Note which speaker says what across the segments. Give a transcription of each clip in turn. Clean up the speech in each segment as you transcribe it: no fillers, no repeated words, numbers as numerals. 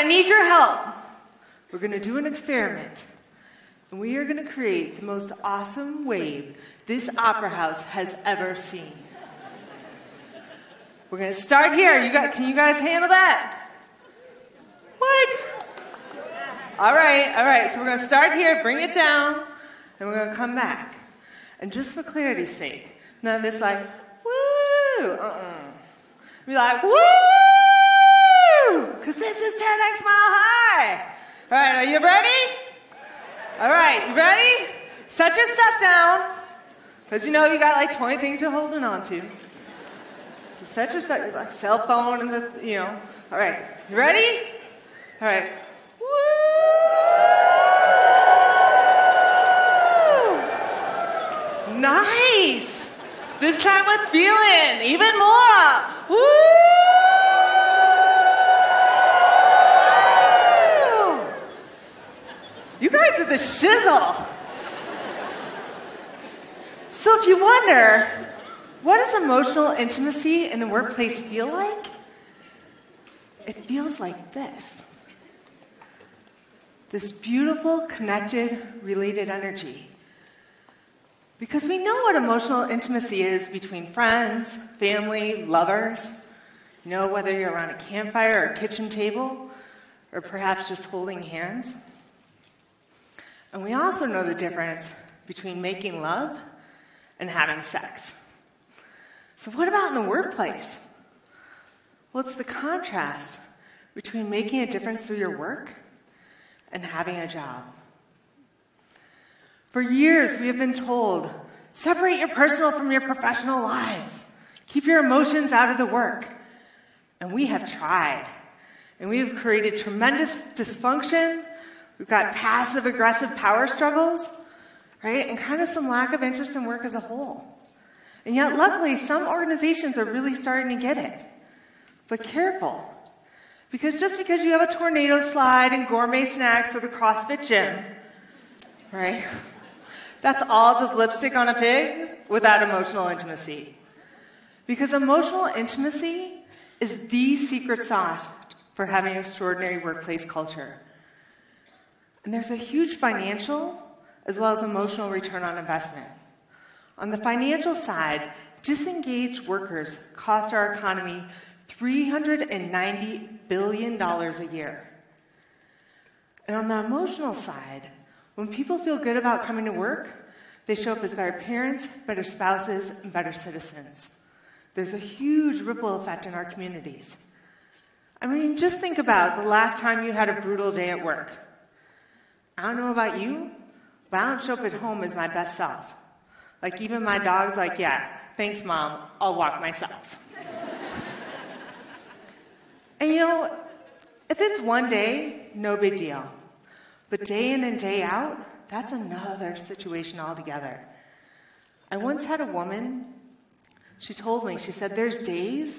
Speaker 1: I need your help. We're going to do an experiment. And we are going to create the most awesome wave this opera house has ever seen. We're going to start here. Can you guys handle that? What? All right. So we're going to start here, bring it down, and we're going to come back. And just for clarity's sake, none of this like, woo, Be like, woo! Because this is TEDxMileHigh. All right, are you ready? All right, you ready? Set your stuff down. Because you know you got like 20 things you're holding on to. So set your stuff, your like cell phone and the, All right, you ready? All right. Woo! Nice. This time with feeling, even more. Woo! You guys are the shizzle. So if you wonder, what does emotional intimacy in the workplace feel like? It feels like this. This beautiful, connected, related energy. Because we know what emotional intimacy is between friends, family, lovers. Whether you're around a campfire or a kitchen table, or perhaps just holding hands. And we also know the difference between making love and having sex. So what about in the workplace? Well, it's the contrast between making a difference through your work and having a job. For years, we have been told, separate your personal from your professional lives. Keep your emotions out of the work. And we have tried. And we have created tremendous dysfunction. We've got passive-aggressive power struggles, right? And kind of some lack of interest in work as a whole. And yet, luckily, some organizations are really starting to get it. But careful. Because just because you have a tornado slide and gourmet snacks at a CrossFit gym, right? That's all just lipstick on a pig without emotional intimacy. Because emotional intimacy is the secret sauce for having extraordinary workplace culture. And there's a huge financial as well as emotional return on investment. On the financial side, disengaged workers cost our economy $390 billion a year. And on the emotional side, when people feel good about coming to work, they show up as better parents, better spouses, and better citizens. There's a huge ripple effect in our communities. I mean, just think about the last time you had a brutal day at work. I don't know about you, but I don't show up at home as my best self. Like, even my dog's like, yeah, thanks, Mom, I'll walk myself. And if it's one day, no big deal. But day in and day out, that's another situation altogether. I once had a woman, she told me, she said, there's days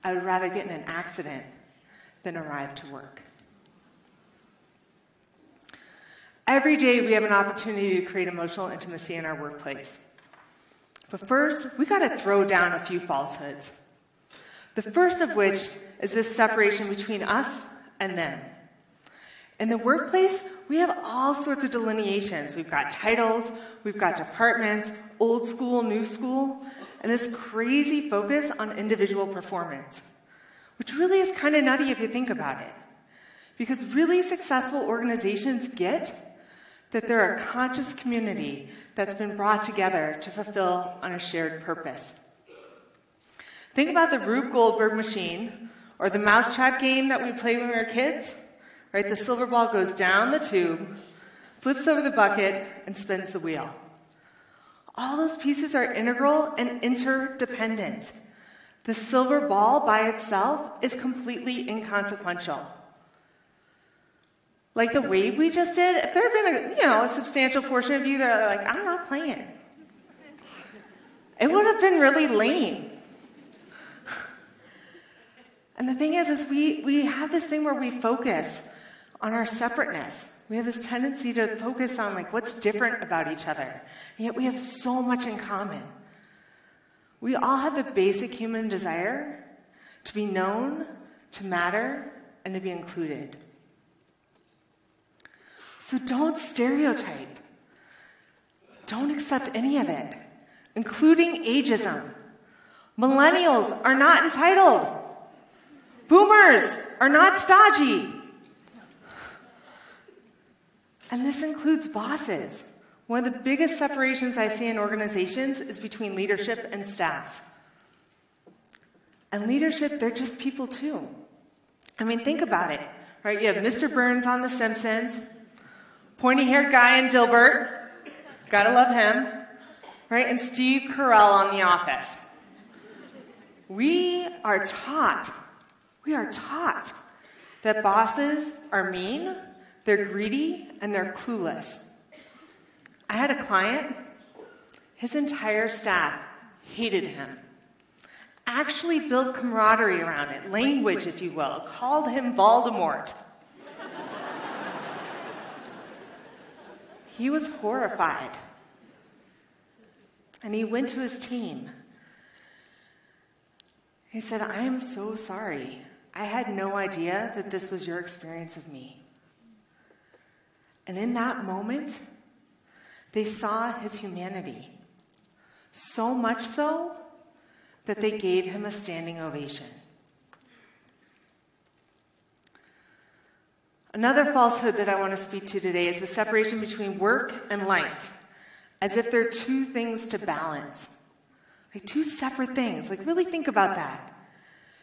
Speaker 1: I would rather get in an accident than arrive to work. Every day we have an opportunity to create emotional intimacy in our workplace. But first, we got to throw down a few falsehoods. The first of which is this separation between us and them. In the workplace, we have all sorts of delineations. We've got titles, we've got departments, old school, new school, and this crazy focus on individual performance, which really is kind of nutty if you think about it. Because really successful organizations get that they're a conscious community that's been brought together to fulfill on a shared purpose. Think about the Rube Goldberg machine, or the mousetrap game that we played when we were kids. Right? The silver ball goes down the tube, flips over the bucket, and spins the wheel. All those pieces are integral and interdependent. The silver ball by itself is completely inconsequential. Like the wave we just did, if there had been a substantial portion of you that are like, I'm not playing, it would have been really lame. And the thing is we have this thing where we focus on our separateness. We have this tendency to focus on what's different about each other. And yet we have so much in common. We all have the basic human desire to be known, to matter, and to be included. So don't stereotype. Don't accept any of it, including ageism. Millennials are not entitled. Boomers are not stodgy. And this includes bosses. One of the biggest separations I see in organizations is between leadership and staff. And leadership, they're just people too. I mean, think about it, right? You have Mr. Burns on The Simpsons, pointy-haired guy in Dilbert, gotta love him, right? And Steve Carell on The Office. We are taught that bosses are mean, they're greedy, and they're clueless. I had a client, his entire staff hated him. Actually built camaraderie around it, language, if you will, called him Voldemort. He was horrified. And he went to his team. He said, I am so sorry. I had no idea that this was your experience of me. And in that moment, they saw his humanity. So much so that they gave him a standing ovation. Another falsehood that I want to speak to today is the separation between work and life, as if they're two things to balance. Like two separate things. Like really think about that.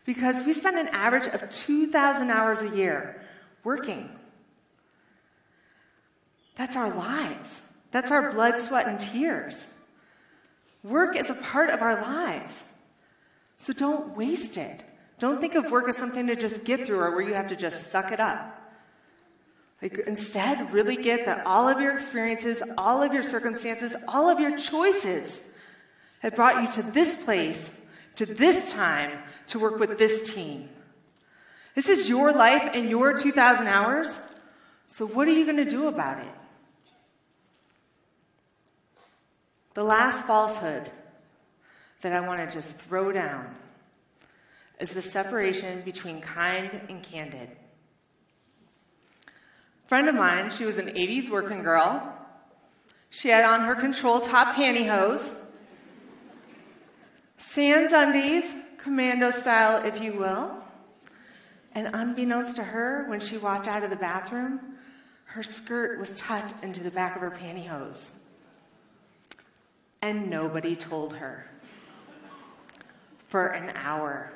Speaker 1: Because we spend an average of 2,000 hours a year working. That's our lives. That's our blood, sweat, and tears. Work is a part of our lives. So don't waste it. Don't think of work as something to just get through or where you have to just suck it up. Like instead, really get that all of your experiences, all of your circumstances, all of your choices have brought you to this place, to this time, to work with this team. This is your life and your 2,000 hours, so what are you going to do about it? The last falsehood that I want to just throw down is the separation between kind and candid. A friend of mine, she was an 80s working girl. She had on her control top pantyhose, sans undies, commando style, if you will. And unbeknownst to her, when she walked out of the bathroom, her skirt was tucked into the back of her pantyhose. And nobody told her. For an hour,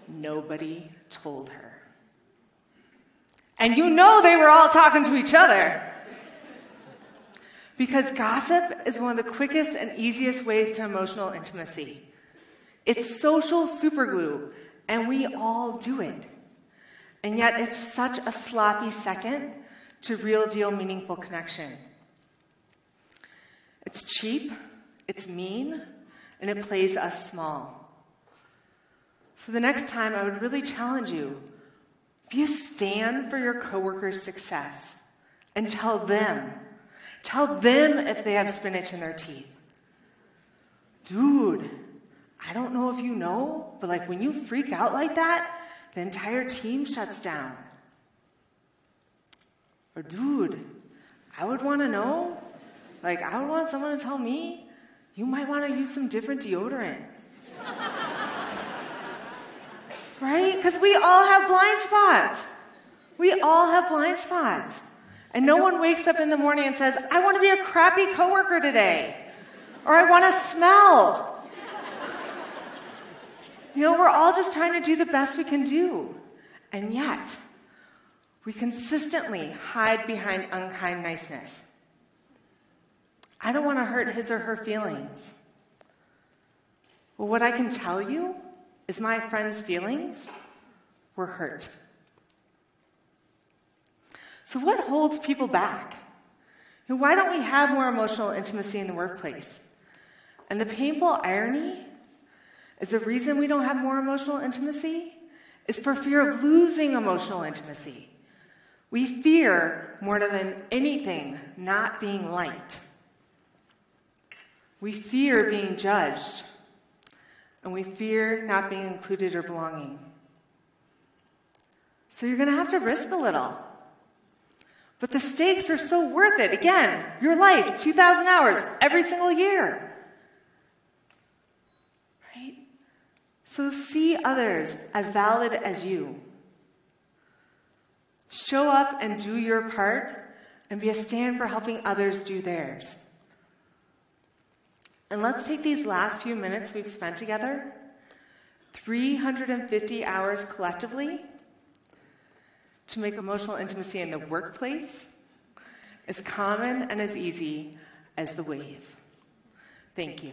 Speaker 1: nobody told her. And you know they were all talking to each other. Because gossip is one of the quickest and easiest ways to emotional intimacy. It's social superglue, and we all do it. And yet it's such a sloppy second to real deal meaningful connection. It's cheap, it's mean, and it plays us small. So the next time I would really challenge you, be a stand for your coworkers' success and tell them if they have spinach in their teeth. Dude, I don't know if you know, but like when you freak out like that, the entire team shuts down. Or dude, I would want to know, like I would want someone to tell me, you might want to use some different deodorant. Right? Because we all have blind spots. We all have blind spots. And no one wakes up in the morning and says, I want to be a crappy coworker today. Or I want to smell. You know, we're all just trying to do the best we can do. And yet, we consistently hide behind unkind niceness. I don't want to hurt his or her feelings. Well, what I can tell you is my friend's feelings were hurt. So what holds people back? And why don't we have more emotional intimacy in the workplace? And the painful irony is the reason we don't have more emotional intimacy is for fear of losing emotional intimacy. We fear, more than anything, not being liked. We fear being judged. And we fear not being included or belonging. So you're going to have to risk a little. But the stakes are so worth it. Again, your life, 2,000 hours every single year. Right? So see others as valid as you. Show up and do your part, and be a stand for helping others do theirs. And let's take these last few minutes we've spent together, 350 hours collectively, to make emotional intimacy in the workplace as common and as easy as the wave. Thank you.